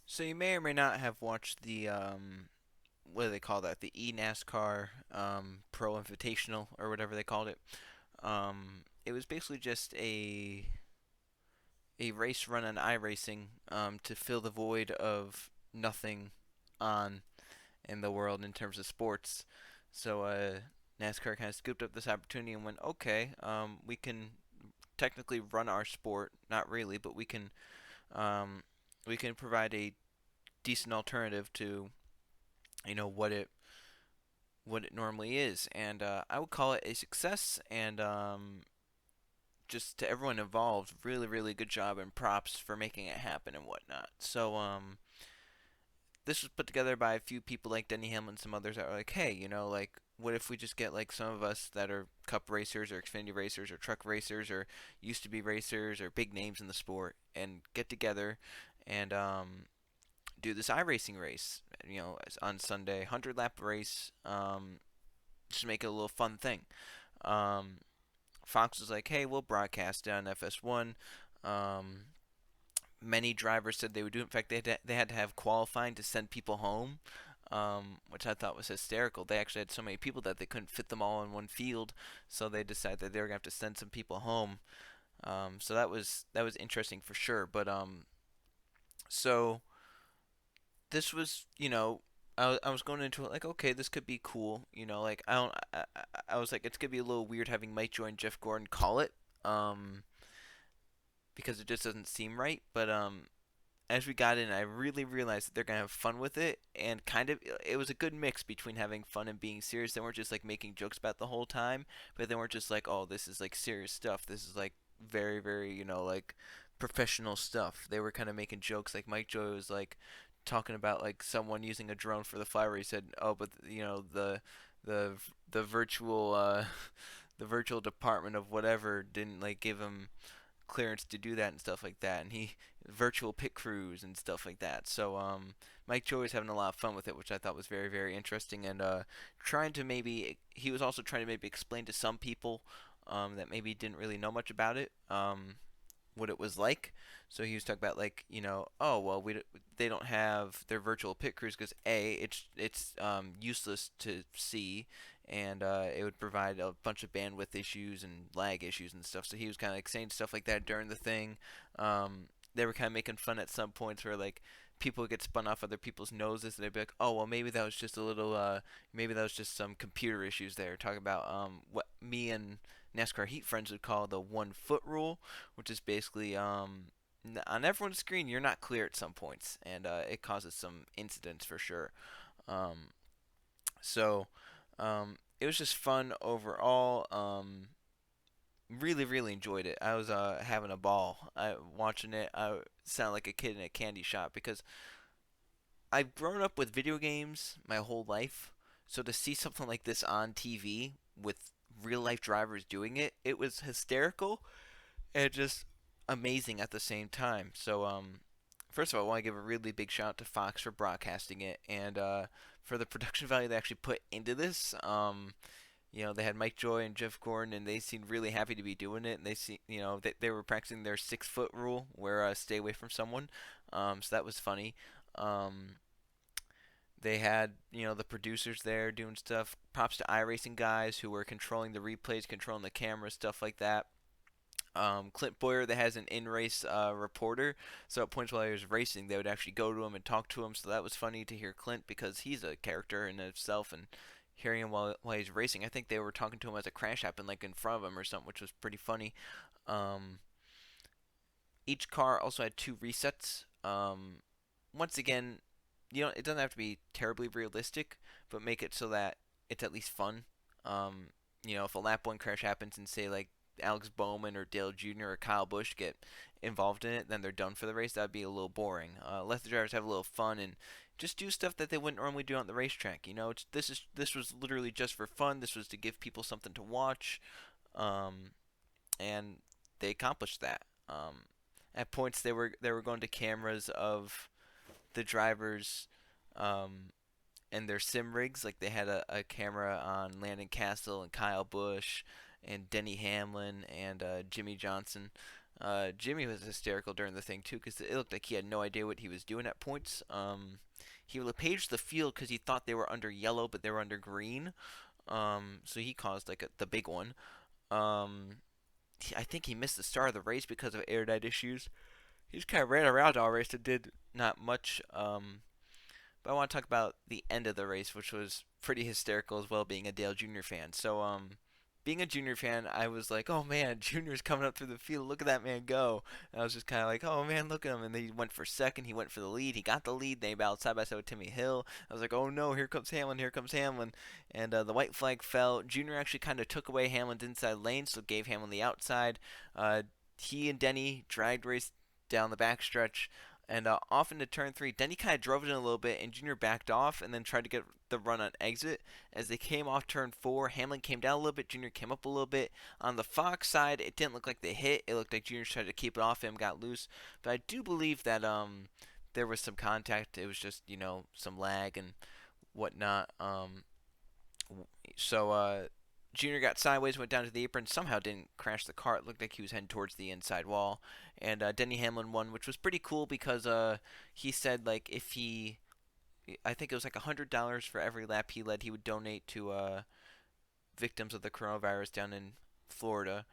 So you may or may not have watched the what do they call that? The eNASCAR Pro Invitational or whatever they called it. It was basically just a race run on iRacing to fill the void of nothing on in the world in terms of sports. So NASCAR kind of scooped up this opportunity and went, okay, we can technically run our sport, not really, but um, we can provide a decent alternative to what it normally is, and I would call it a success. And just to everyone involved, really, really good job and props for making it happen and whatnot. So this was put together by a few people like Denny Hamlin and some others that were like, hey, like what if we just get like some of us that are cup racers or Xfinity racers or truck racers or used to be racers or big names in the sport and get together and do this iRacing race, on Sunday, 100 lap race, just make it a little fun thing. Um, Fox was like, hey, we'll broadcast it on FS1. Um, Many drivers said they would do it. In fact, they had to have qualifying to send people home, which I thought was hysterical. They actually had so many people that they couldn't fit them all in one field, so they decided that they were gonna have to send some people home. So that was interesting for sure. But so this was, I was going into it like, okay, this could be cool. Like I don't, I was like, it's gonna be a little weird having Mike Joy and Jeff Gordon call it, because it just doesn't seem right. But as we got in, I really realized that they're gonna have fun with it, and kind of, it was a good mix between having fun and being serious. They weren't just like making jokes about the whole time, but they weren't just like, oh, this is like serious stuff. This is like very, very, like professional stuff. They were kind of making jokes. Like Mike Joy was like talking about like someone using a drone for the flyover. He said, oh, but the the virtual the virtual department of whatever didn't like give him clearance to do that and stuff like that, and he virtual pit crews and stuff like that. So Mike Joy was having a lot of fun with it, which I thought was very, very interesting, and trying to maybe he was also trying to maybe explain to some people that maybe didn't really know much about it, what it was like. So he was talking about like, oh well, they don't have their virtual pit crews because it's useless to see, and it would provide a bunch of bandwidth issues and lag issues and stuff. So he was kind of like saying stuff like that during the thing. They were kind of making fun at some points where like people would get spun off other people's noses, and they'd be like, oh well, maybe that was just a little maybe that was just some computer issues there. Talking about what me and NASCAR Heat friends would call the 1 foot rule, which is basically on everyone's screen you're not clear at some points, and it causes some incidents for sure. Um, so it was just fun overall. Really, really enjoyed it. I was having a ball. Watching it. I sound like a kid in a candy shop because I've grown up with video games my whole life. So to see something like this on TV with real life drivers doing it, it was hysterical and just amazing at the same time. So, first of all, I want to give a really big shout out to Fox for broadcasting it and for the production value they actually put into this. They had Mike Joy and Jeff Gordon, and they seemed really happy to be doing it. And they were practicing their 6 foot rule, where stay away from someone. So that was funny. Um, they had the producers there doing stuff. Props to iRacing guys who were controlling the replays, controlling the cameras, stuff like that. Clint Boyer that has an in-race reporter. So at points while he was racing, they would actually go to him and talk to him. So that was funny to hear Clint because he's a character in himself, and hearing him while he's racing. I think they were talking to him as a crash happened, like in front of him or something, which was pretty funny. Um, each car also had 2 resets. Once again, it doesn't have to be terribly realistic, but make it so that it's at least fun. If a lap one crash happens and say like Alex Bowman or Dale Jr. or Kyle Busch get involved in it, then they're done for the race. That'd be a little boring. Let the drivers have a little fun and just do stuff that they wouldn't normally do on the racetrack. This was literally just for fun. This was to give people something to watch, um, and they accomplished that. At points, they were going to cameras of the drivers, um, and their sim rigs. Like they had a camera on Landon Castle and Kyle Busch and Denny Hamlin and Jimmy Johnson. Jimmy was hysterical during the thing too, because it looked like he had no idea what he was doing at points. He paged the field because he thought they were under yellow, but they were under green. So he caused like the big one. Um, I think he missed the start of the race because of airtight issues. He just kind of ran around all race and did not much. But I want to talk about the end of the race, which was pretty hysterical as well, being a Dale Jr. fan. So, being a Junior fan, I was like, oh man, Junior's coming up through the field. Look at that man go. And I was just kind of like, oh man, look at him. And then he went for second. He went for the lead. He got the lead. They battled side by side with Timmy Hill. I was like, oh no, here comes Hamlin. Here comes Hamlin. And the white flag fell. Junior actually kind of took away Hamlin's inside lane, so gave Hamlin the outside. Uh, he and Denny dragged race down the backstretch. And off into turn three, Denny kind of drove it in a little bit, and Junior backed off and then tried to get the run on exit. As they came off turn four, Hamlin came down a little bit, Junior came up a little bit. On the Fox side, it didn't look like they hit. It looked like Junior tried to keep it off him, got loose. But I do believe that there was some contact. It was just some lag and whatnot. So Junior got sideways, went down to the apron, somehow didn't crash the car. It looked like he was heading towards the inside wall, and Denny Hamlin won, which was pretty cool because he said like if he, I think it was like $100 for every lap he led, he would donate to victims of the coronavirus down in Florida.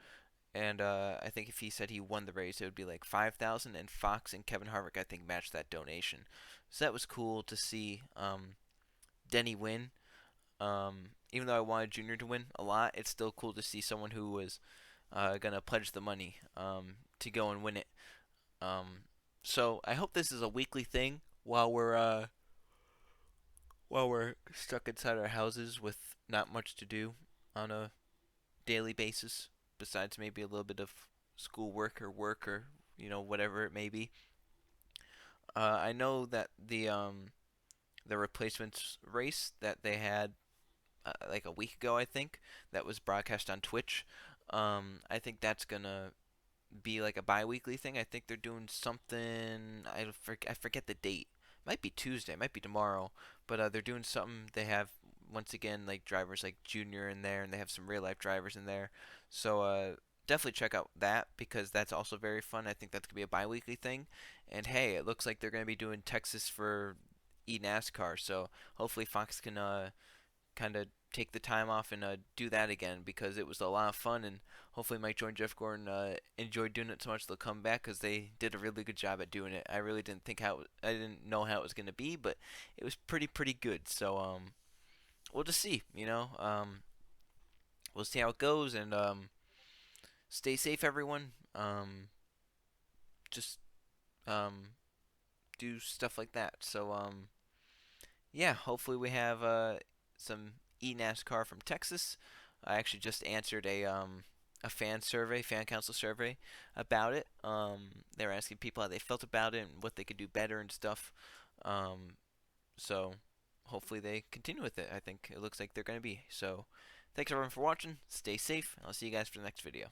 And I think if he said he won the race, it would be like 5,000. And Fox and Kevin Harvick, I think, matched that donation. So that was cool to see Denny win. Even though I wanted Junior to win a lot, it's still cool to see someone who was gonna pledge the money to go and win it. So I hope this is a weekly thing while we're stuck inside our houses with not much to do on a daily basis, besides maybe a little bit of schoolwork or work or whatever it may be. I know that the replacements race that they had like a week ago, I think, that was broadcast on Twitch. I think that's gonna be like a bi-weekly thing. I think they're doing something. I forget the date. Might be Tuesday. Might be tomorrow. But they're doing something. They have once again like drivers like Junior in there, and they have some real life drivers in there. So definitely check out that because that's also very fun. I think that's gonna be a bi-weekly thing. And hey, it looks like they're gonna be doing Texas for eNASCAR. So hopefully Fox can kind of take the time off and do that again because it was a lot of fun and hopefully Mike Joy and Jeff Gordon enjoyed doing it so much they'll come back because they did a really good job at doing it. I really didn't think I didn't know how it was going to be, but it was pretty good. So we'll just see, we'll see how it goes and stay safe everyone. Just um do stuff like that. So yeah, hopefully we have some eNASCAR from Texas. I actually just answered a fan council survey about it. They were asking people how they felt about it and what they could do better and stuff. Um, so hopefully they continue with it. I think it looks like they're going to be. So thanks everyone for watching. Stay safe. I'll see you guys for the next video.